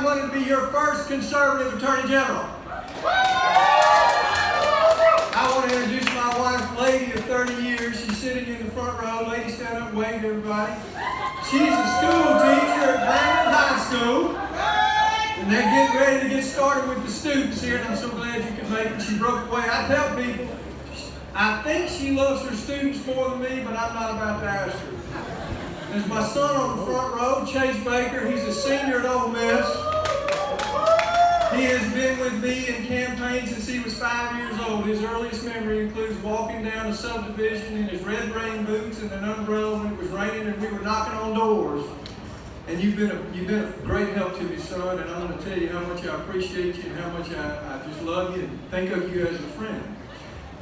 I'm going to be your first conservative Attorney General. I want to introduce my wife, lady of 30 years. She's sitting in the front row. Lady, stand up and wave to everybody. She's a school teacher at Brandon High School. And they're getting ready to get started with the students here, and I'm so glad you can make it. She broke away. I tell people, I think she loves her students more than me, but I'm not about to ask her. There's my son on the front row, Chase Baker. He's a senior at Ole Miss. He has been with me in campaign since he was 5 years old. His earliest memory includes walking down a subdivision in his red rain boots and an umbrella when it was raining and we were knocking on doors. And you've been a great help to me, son, and I'm going to tell you how much I appreciate you and how much I just love you and think of you as a friend.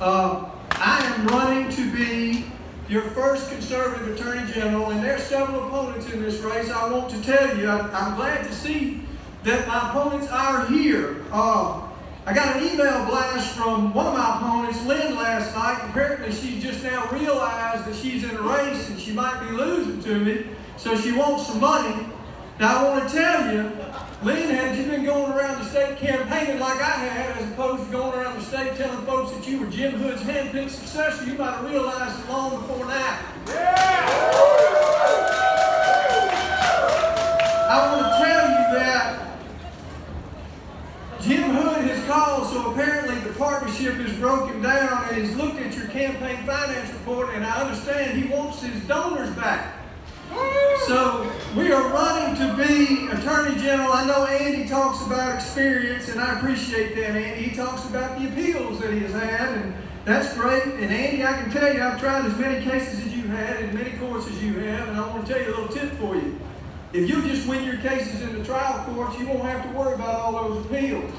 I am running to be your first conservative Attorney General, and there are several opponents in this race. I want to tell you, I'm glad to see that my opponents are here. I got an email blast from one of my opponents, Lynn, last night. Apparently she's just now realized that she's in a race and she might be losing to me, so she wants some money. Now I want to tell you, Lynn, had you been going around the state campaigning like I had, as opposed to going around the state telling folks that you were Jim Hood's hand-picked successor, you might have realized it long before now. I want to tell you that Jim Hood has called, so apparently the partnership is broken down, and he's looked at your campaign finance report, and I understand he wants his donors back. So we are running to be Attorney General. I know Andy talks about experience, and I appreciate that, Andy. He talks about the appeals that he has had, and that's great. And Andy, I can tell you, I've tried as many cases as you've had in many courts as you have, and I want to tell you a little tip for you. If you just win your cases in the trial courts, you won't have to worry about all those appeals.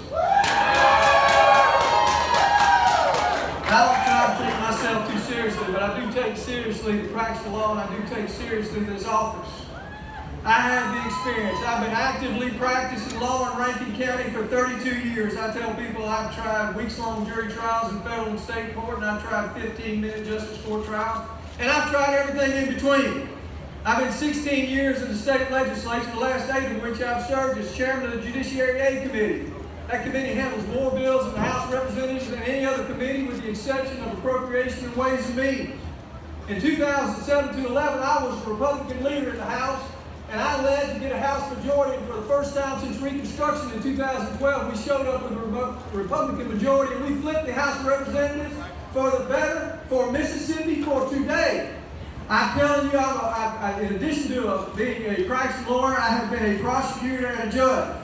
I don't try to take myself too seriously, but I do take seriously the practice of law, and I do take seriously this office. I have the experience. I've been actively practicing law in Rankin County for 32 years. I tell people I've tried weeks-long jury trials in federal and state court, and I've tried 15-minute justice court trials, and I've tried everything in between. I've been 16 years in the state legislature, the last 8 of which I've served as chairman of the Judiciary Aid Committee. That committee handles more bills in the House of Representatives than any other committee, with the exception of Appropriation and Ways and Means. In 2007 to 11, I was a Republican leader in the House, and I led to get a House majority. And for the first time since Reconstruction in 2012, we showed up with a Republican majority, and we flipped the House of Representatives for the better, for Mississippi, for today. I'm telling you, in addition to being a practicing lawyer, I have been a prosecutor and a judge.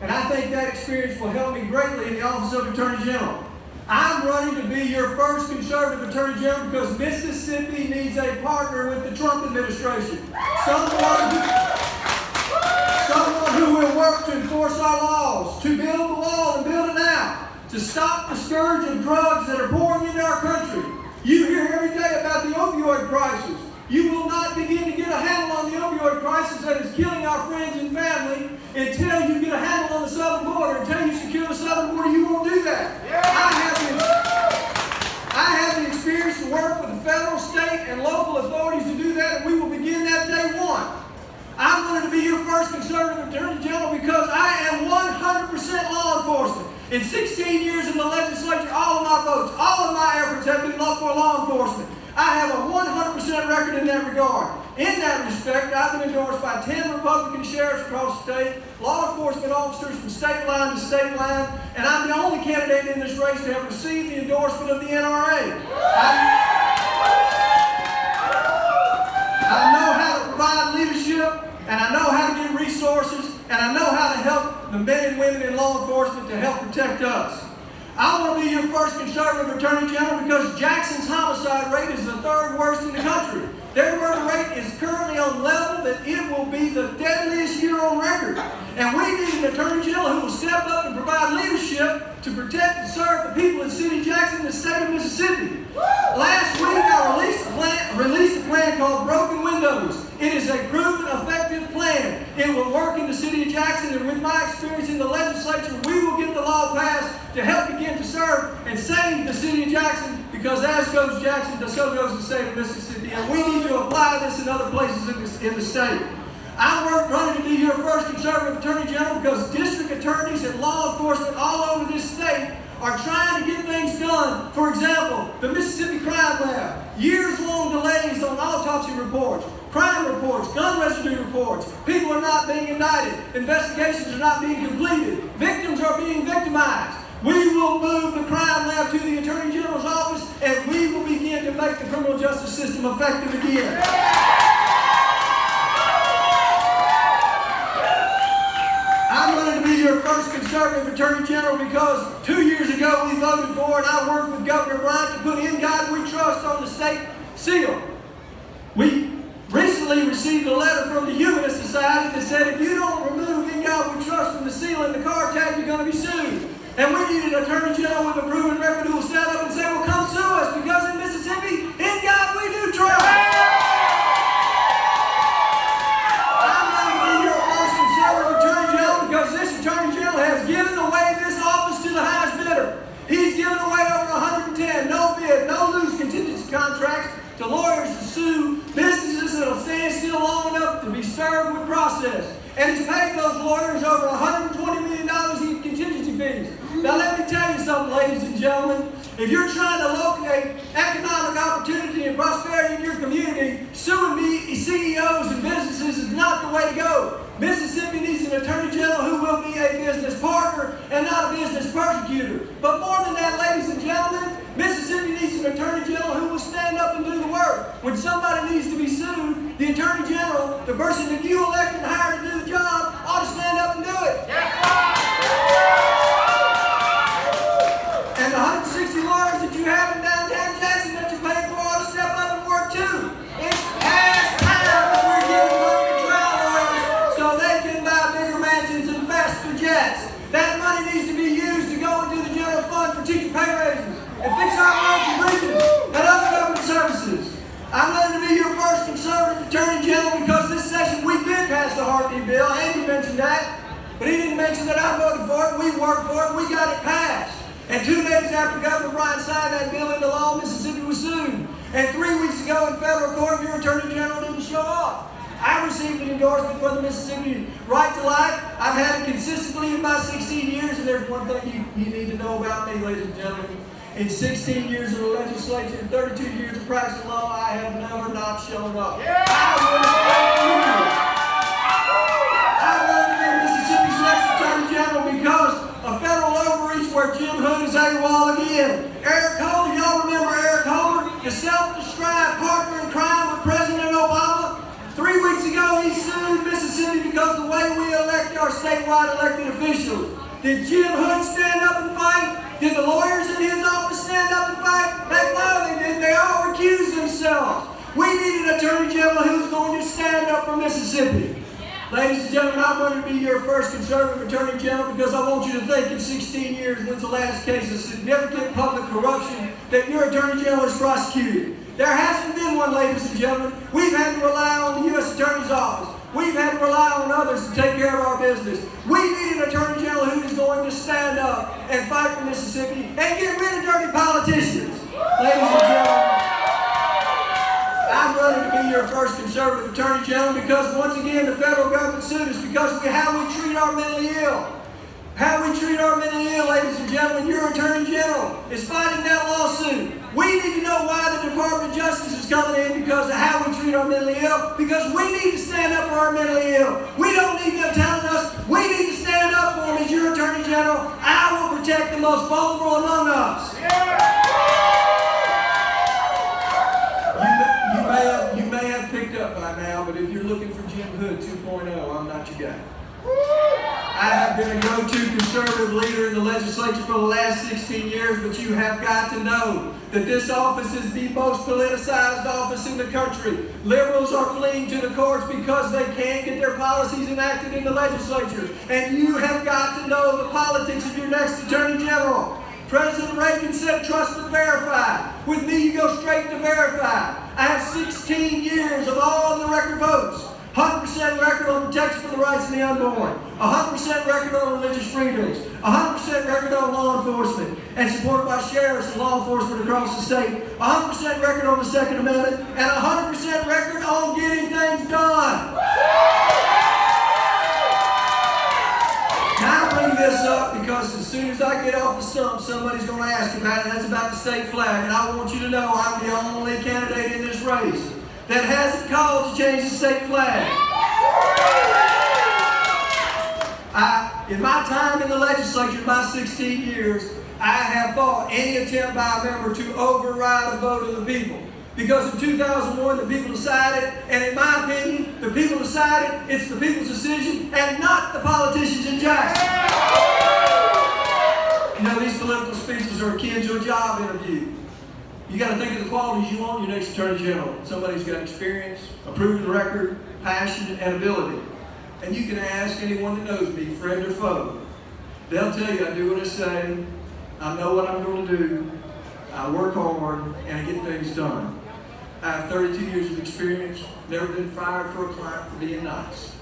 And I think that experience will help me greatly in the office of Attorney General. I'm running to be your first conservative Attorney General because Mississippi needs a partner with the Trump administration. Someone who will work to enforce our laws, to build the wall and build it now, to stop the scourge of drugs that are pouring into our country. You hear every day about the opioid crisis. You will not begin to get a handle on the opioid crisis that is killing our friends and family until you get a handle on the southern border. Until you secure the southern border, you won't do that. Yeah. I have the experience to work with the federal, state, and local authorities to do that, and we will begin that day one. I'm going to be your first conservative Attorney General because I am 100% law enforcement. In 16 years in the legislature, all of my votes, all of my efforts have been for law enforcement. I have a 100% record in that regard. In that respect, I've been endorsed by 10 Republican sheriffs across the state, law enforcement officers from state line to state line, and I'm the only candidate in this race to have received the endorsement of the NRA. I know how to provide leadership, and I know how to get resources, and I know how to help the men and women in law enforcement to help protect us. I want to be your first conservative Attorney General because Jackson's homicide rate is the 3rd worst in the country. Their murder rate is currently on level that it will be the deadliest year on record. And we need an Attorney General who will step up and provide leadership to protect and serve the people in the city of Jackson and the state of Mississippi. Last week I released a plan called Broken Windows. It is a proven, effective plan. It will work in the city of Jackson, and with my experience in the legislature, we will get the law passed to help begin to serve and save the city of Jackson, because as goes Jackson, so goes the state of Mississippi, and we need to apply this in other places in the state. I'm running to be your first conservative attorney general because district attorneys and law enforcement all over this state are trying to get things done. For example, the Mississippi Crime Lab, years-long delays on autopsy reports, crime reports, gun residue reports. People are not being indicted. Investigations are not being completed. Victims are being victimized. We will move the crime lab to the Attorney General's office, and we will begin to make the criminal justice system effective again. I'm going to be your first conservative Attorney General because 2 years ago we voted for, and I worked with Governor Bryant to put "In God We Trust" on the state seal. We recently received a letter from the Humanist Society that said if you don't remove "In God We Trust" from the seal and the car tag, you're going to be sued. And we need an Attorney General with a proven record who will stand up and say, well, come sue us, because in Mississippi, in God we do trust. I'm going to be your first conservative Attorney General because this Attorney General has given away this office to the highest bidder. He's given away over 110, no bid, no lose contingency contracts to lawyers to sue businesses that'll stand still long enough to be served with process. And he's paid those lawyers over $120 million in contingency fees. Now let me tell you something, ladies and gentlemen. If you're trying to locate economic opportunity and prosperity in your community, suing CEOs and businesses is not the way to go. Mississippi needs an Attorney General who will be a business partner and not a business persecutor. But more than that, ladies and gentlemen, Mississippi needs an Attorney General who will stand up and do the work. When somebody needs to be sued, the Attorney General, the person that you elected and hired to do the job, ought to stand up and do it. And the 160 lawyers that you have in downtown Jackson that you paid for ought to step up and work too. It's past time that we're giving money to trial lawyers so they can buy bigger mansions and faster jets. That money needs to be used to go into the general fund for teacher pay raises and fix our roads and bridges and other government services. I'm going to be your first conservative Attorney General because this session we did pass the heartbeat bill. Andy mentioned that. But he didn't mention that I voted for it, we worked for it, we got it passed. And 2 days after Governor Bryant signed that bill into law, Mississippi was sued. And 3 weeks ago in federal court, your Attorney General didn't show up. I received an endorsement for the Mississippi Right to Life. I've had it consistently in my 16 years, and there's one thing you need to know about me, ladies and gentlemen. In 16 years in the legislature and 32 years of practicing law, I have never not shown up. I want to be Mississippi's next Attorney General because of federal overreach where Jim Hood is AWOL again. Eric Holder, y'all remember Eric Holder, the self-described partner in crime with President Obama? 3 weeks ago, he sued Mississippi because of the way we elect our statewide elected officials. Did Jim Hood stand up and fight? Did the lawyers in his office stand up and fight? Heck no, they didn't. They all recused themselves. We need an Attorney General who's going to stand up for Mississippi. Ladies and gentlemen, I'm going to be your first conservative Attorney General because I want you to think in 16 years when's the last case of significant public corruption that your Attorney General has prosecuted. There hasn't been one, ladies and gentlemen. We've had to rely on the U.S. Attorney's Office. We've had to rely on others to take care of our business. We need an Attorney General who is going to stand up and fight for Mississippi and get rid of dirty politicians. Ladies and gentlemen, I'm running to be your first conservative Attorney General because once again the federal government sued us because of how we treat our mentally ill. How we treat our mentally ill, ladies and gentlemen, your Attorney General is fighting that lawsuit. We need to know why the Department of Justice is coming in because of how we treat our mentally ill, because we need to stand up for our mentally ill. We don't need them telling us. We need to stand up for them as your Attorney General. I will protect the most vulnerable among us. You may have picked up by now, but if you're looking for Jim Hood 2.0, I'm not your guy. I have been a go-to conservative leader in the legislature for the last 16 years, but you have got to know that this office is the most politicized office in the country. Liberals are fleeing to the courts because they can't get their policies enacted in the legislature. And you have got to know the politics of your next Attorney General. President Reagan said, trust but verify. With me, you go straight to verify. I have 16 years of all on the record votes. 100% record on protection for the rights of the unborn, 100% record on religious freedoms, 100% record on law enforcement, and supported by sheriffs and law enforcement across the state, 100% record on the Second Amendment, and 100% record on getting things done. bring this up because as soon as I get off the stump, somebody's going to ask about it. That's about the state flag. And I want you to know I'm the only candidate in this race that hasn't called to change the state flag. In my time in the legislature, my 16 years, I have fought any attempt by a member to override a vote of the people. Because in 2001, the people decided, and in my opinion, the people decided it's the people's decision and not the politicians in Jackson. You know, these political speeches are akin to a job interview. You got to think of the qualities you want in your next Attorney General. Somebody who's got experience, a proven record, passion, and ability. And you can ask anyone that knows me, friend or foe. They'll tell you I do what I say, I know what I'm going to do, I work hard, and I get things done. I have 32 years of experience, never been fired for a client for being nice.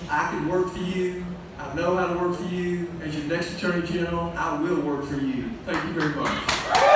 I can work for you, I know how to work for you. As your next Attorney General, I will work for you. Thank you very much.